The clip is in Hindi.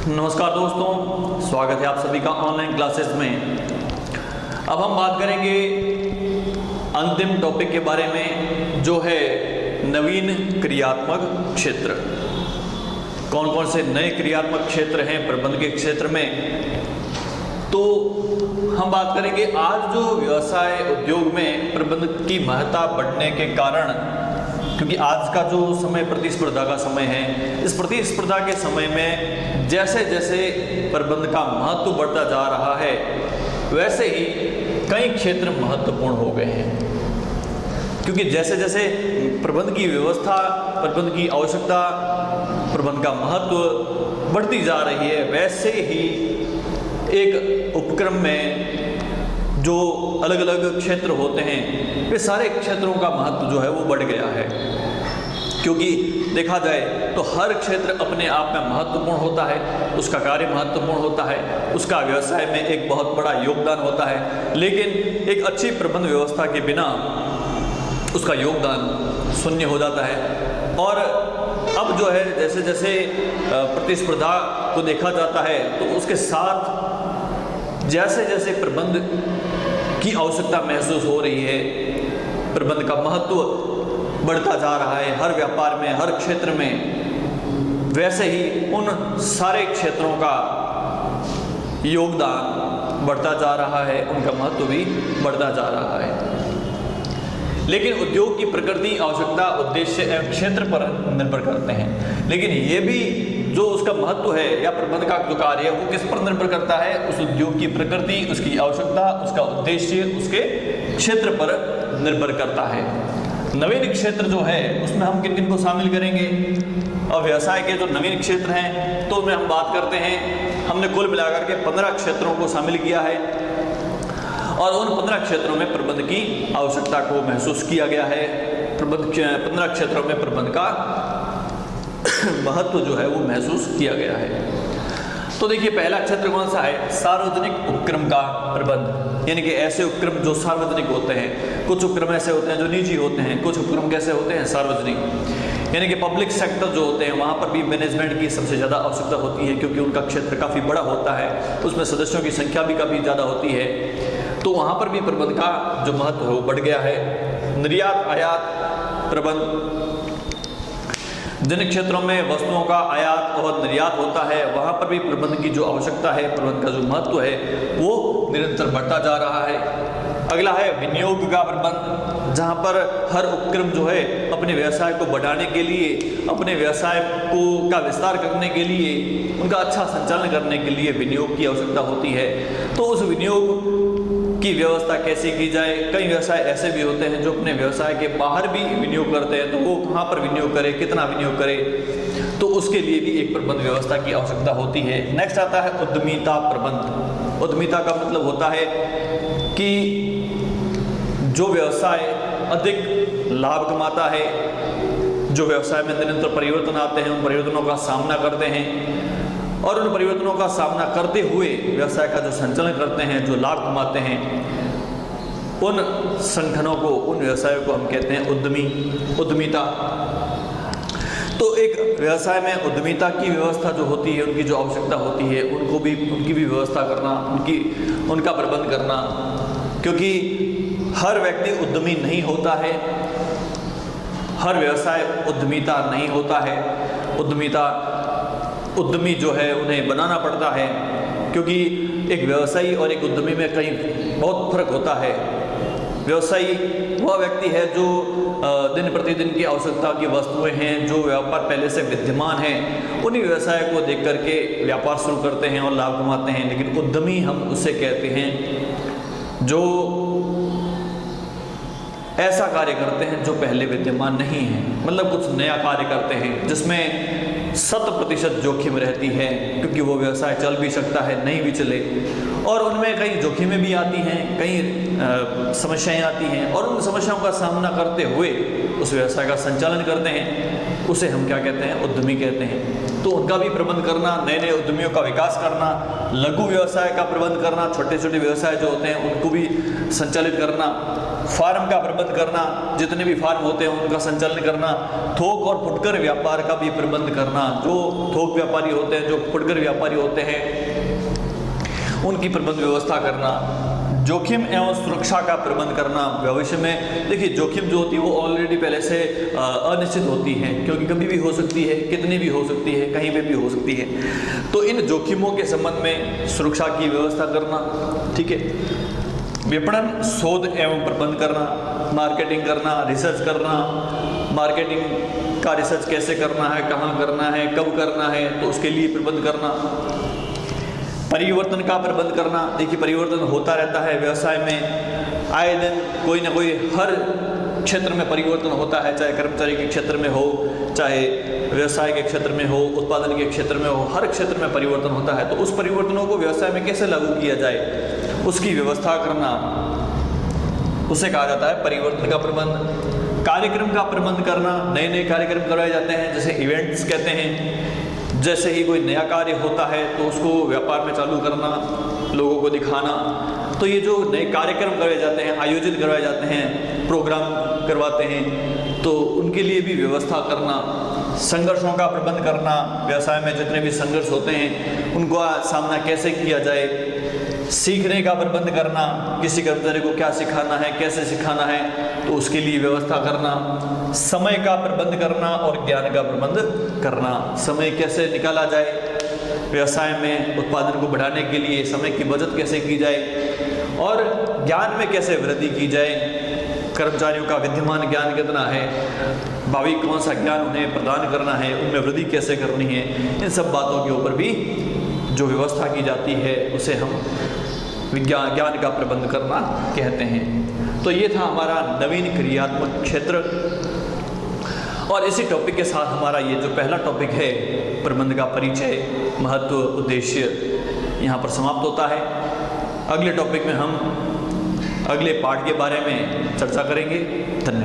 नमस्कार दोस्तों, स्वागत है आप सभी का ऑनलाइन क्लासेस में। अब हम बात करेंगे अंतिम टॉपिक के बारे में, जो है नवीन क्रियात्मक क्षेत्र। कौन कौन से नए क्रियात्मक क्षेत्र हैं प्रबंध के क्षेत्र में, तो हम बात करेंगे। आज जो व्यवसाय उद्योग में प्रबंध की महत्ता बढ़ने के कारण, क्योंकि आज का जो समय प्रतिस्पर्धा का समय है, इस प्रतिस्पर्धा के समय में जैसे जैसे प्रबंध का महत्व बढ़ता जा रहा है, वैसे ही कई क्षेत्र महत्वपूर्ण हो गए हैं। क्योंकि जैसे जैसे प्रबंध की व्यवस्था, प्रबंध की आवश्यकता, प्रबंध का महत्व बढ़ती जा रही है, वैसे ही एक उपक्रम में जो अलग अलग क्षेत्र होते हैं, वे सारे क्षेत्रों का महत्व जो है वो बढ़ गया है। क्योंकि देखा जाए तो हर क्षेत्र अपने आप में महत्वपूर्ण होता है, उसका कार्य महत्वपूर्ण होता है, उसका व्यवसाय में एक बहुत बड़ा योगदान होता है, लेकिन एक अच्छी प्रबंध व्यवस्था के बिना उसका योगदान शून्य हो जाता है। और अब जो है जैसे जैसे प्रतिस्पर्धा को देखा जाता है, तो उसके साथ जैसे जैसे प्रबंध की आवश्यकता महसूस हो रही है, प्रबंध का महत्व बढ़ता जा रहा है हर व्यापार में, हर क्षेत्र में, वैसे ही उन सारे क्षेत्रों का योगदान बढ़ता जा रहा है, उनका महत्व भी बढ़ता जा रहा है। लेकिन उद्योग की प्रकृति, आवश्यकता, उद्देश्य एवं क्षेत्र पर निर्भर करते हैं। लेकिन ये भी जो उसका महत्व है या प्रबंध का जो कार्य है, वो किस पर निर्भर करता है? उस उद्योग की प्रकृति, उसकी आवश्यकता, उसका उद्देश्य, उसके क्षेत्र पर निर्भर करता है। नवीन क्षेत्र जो है उसमें हम किन किन को शामिल करेंगे? और व्यवसाय के जो नवीन क्षेत्र हैं, तो उनमें हम बात करते हैं, हमने कुल मिलाकर के 15 क्षेत्रों को शामिल किया है, और उन 15 क्षेत्रों में प्रबंध की आवश्यकता को महसूस किया गया है। 15 क्षेत्रों में प्रबंध का महत्व जो है वो महसूस किया गया है। तो देखिए, पहला क्षेत्र कौन सा है? सार्वजनिक उपक्रम का प्रबंध, यानी कि ऐसे उपक्रम जो सार्वजनिक होते हैं। कुछ उपक्रम ऐसे होते हैं जो निजी होते हैं, कुछ उपक्रम कैसे होते हैं? सार्वजनिक, यानी कि पब्लिक सेक्टर जो होते हैं, वहाँ पर भी मैनेजमेंट की सबसे ज़्यादा आवश्यकता होती है, क्योंकि उनका क्षेत्र काफ़ी बड़ा होता है, उसमें सदस्यों की संख्या भी काफ़ी ज़्यादा होती है, तो वहाँ पर भी प्रबंध का जो महत्व है वो बढ़ गया है। निर्यात आयात प्रबंध, जिन क्षेत्रों में वस्तुओं का आयात और निर्यात होता है, वहाँ पर भी प्रबंध की जो आवश्यकता है, प्रबंध का जो महत्व है, वो निरंतर बढ़ता जा रहा है। अगला है विनियोग का प्रबंध, जहाँ पर हर उपक्रम जो है अपने व्यवसाय को बढ़ाने के लिए, अपने व्यवसाय का विस्तार करने के लिए, उनका अच्छा संचालन करने के लिए विनियोग की आवश्यकता होती है। तो उस विनियोग की व्यवस्था कैसे की जाए? कई व्यवसाय ऐसे भी होते हैं जो अपने व्यवसाय के बाहर भी विनियोग करते हैं, तो वो कहाँ पर विनियोग करे, कितना विनियोग करे, तो उसके लिए भी एक प्रबंध व्यवस्था की आवश्यकता होती है। नेक्स्ट आता है उद्यमिता प्रबंध। उद्यमिता का मतलब होता है कि जो व्यवसाय अधिक लाभ कमाता है, जो व्यवसाय में निरंतर परिवर्तन आते हैं, उन परिवर्तनों का सामना करते हैं, और उन परिवर्तनों का सामना करते हुए व्यवसाय का जो संचालन करते हैं, जो लाभ कमाते हैं, उन संगठनों को, उन व्यवसायों को हम कहते हैं उद्यमिता। तो एक व्यवसाय में उद्यमिता की व्यवस्था जो होती है, उनकी जो आवश्यकता होती है, उनकी भी व्यवस्था करना, उनका प्रबंध करना, क्योंकि हर व्यक्ति उद्यमी नहीं होता है, हर व्यवसाय उद्यमिता नहीं होता है। उद्यमी जो है उन्हें बनाना पड़ता है, क्योंकि एक व्यवसायी और एक उद्यमी में कहीं बहुत फर्क होता है। व्यवसायी वह व्यक्ति है जो दिन प्रतिदिन की आवश्यकता की वस्तुएं हैं, जो व्यापार पहले से विद्यमान हैं, उन्हीं व्यवसाय को देख करके व्यापार शुरू करते हैं और लाभ कमाते हैं। लेकिन उद्यमी हम उसे कहते हैं जो ऐसा कार्य करते हैं जो पहले विद्यमान नहीं है, मतलब कुछ नया कार्य करते हैं जिसमें 100% जोखिम रहती है, क्योंकि वो व्यवसाय चल भी सकता है, नहीं भी चले, और उनमें कई जोखिमें भी आती हैं, कई समस्याएं आती हैं, और उन समस्याओं का सामना करते हुए उस व्यवसाय का संचालन करते हैं। उसे हम क्या कहते हैं, उद्यमी कहते हैं। तो उनका भी प्रबंध करना, नए नए उद्यमियों का विकास करना, लघु व्यवसाय का प्रबंध करना, छोटे छोटे व्यवसाय जो होते हैं उनको भी संचालित करना, फार्म का प्रबंध करना, जितने भी फार्म होते हैं उनका संचालन करना, थोक और फुटकर व्यापार का भी प्रबंध करना, जो थोक व्यापारी होते हैं, जो फुटकर व्यापारी होते हैं, उनकी प्रबंध व्यवस्था करना, जोखिम एवं सुरक्षा का प्रबंध करना। भविष्य में देखिए जोखिम जो होती है वो ऑलरेडी पहले से अनिश्चित होती है, क्योंकि कभी भी हो सकती है, कितनी भी हो सकती है, कहीं पे भी हो सकती है। तो इन जोखिमों के संबंध में सुरक्षा की व्यवस्था करना, ठीक है। विपणन, शोध एवं प्रबंध करना, मार्केटिंग करना, रिसर्च करना, मार्केटिंग का रिसर्च कैसे करना है, कहाँ करना है, कब करना है, तो उसके लिए प्रबंध करना। परिवर्तन का प्रबंध करना, देखिए परिवर्तन होता रहता है व्यवसाय में, आए दिन कोई ना कोई हर क्षेत्र में परिवर्तन होता है, चाहे कर्मचारी के क्षेत्र में हो, चाहे व्यवसाय के क्षेत्र में हो, उत्पादन के क्षेत्र में हो, हर क्षेत्र में परिवर्तन होता है। तो उस परिवर्तनों को व्यवसाय में कैसे लागू किया जाए, उसकी व्यवस्था करना, उसे कहा जाता है परिवर्तन का प्रबंध। कार्यक्रम का प्रबंध करना, नए नए कार्यक्रम करवाए जाते हैं, जैसे इवेंट्स कहते हैं। जैसे ही कोई नया कार्य होता है तो उसको व्यापार में चालू करना, लोगों को दिखाना। तो ये जो नए कार्यक्रम करवाए जाते हैं, आयोजित करवाए जाते हैं, प्रोग्राम करवाते हैं, तो उनके लिए भी व्यवस्था करना। संघर्षों का प्रबंध करना, व्यवसाय में जितने भी संघर्ष होते हैं उनका सामना कैसे किया जाए। सीखने का प्रबंध करना, किसी कर्मचारी को क्या सिखाना है, कैसे सिखाना है, तो उसके लिए व्यवस्था करना। समय का प्रबंध करना और ज्ञान का प्रबंध करना, समय कैसे निकाला जाए व्यवसाय में, उत्पादन को बढ़ाने के लिए समय की बचत कैसे की जाए और ज्ञान में कैसे वृद्धि की जाए। कर्मचारियों का विद्यमान ज्ञान कितना है, भावी कौन सा ज्ञान उन्हें प्रदान करना है, उनमें वृद्धि कैसे करनी है, इन सब बातों के ऊपर भी जो व्यवस्था की जाती है उसे हम ज्ञान का प्रबंध करना कहते हैं। तो ये था हमारा नवीन क्रियात्मक क्षेत्र, और इसी टॉपिक के साथ हमारा ये जो पहला टॉपिक है प्रबंध का परिचय, महत्व, उद्देश्य, यहाँ पर समाप्त होता है। अगले टॉपिक में हम अगले पार्ट के बारे में चर्चा करेंगे। धन्यवाद।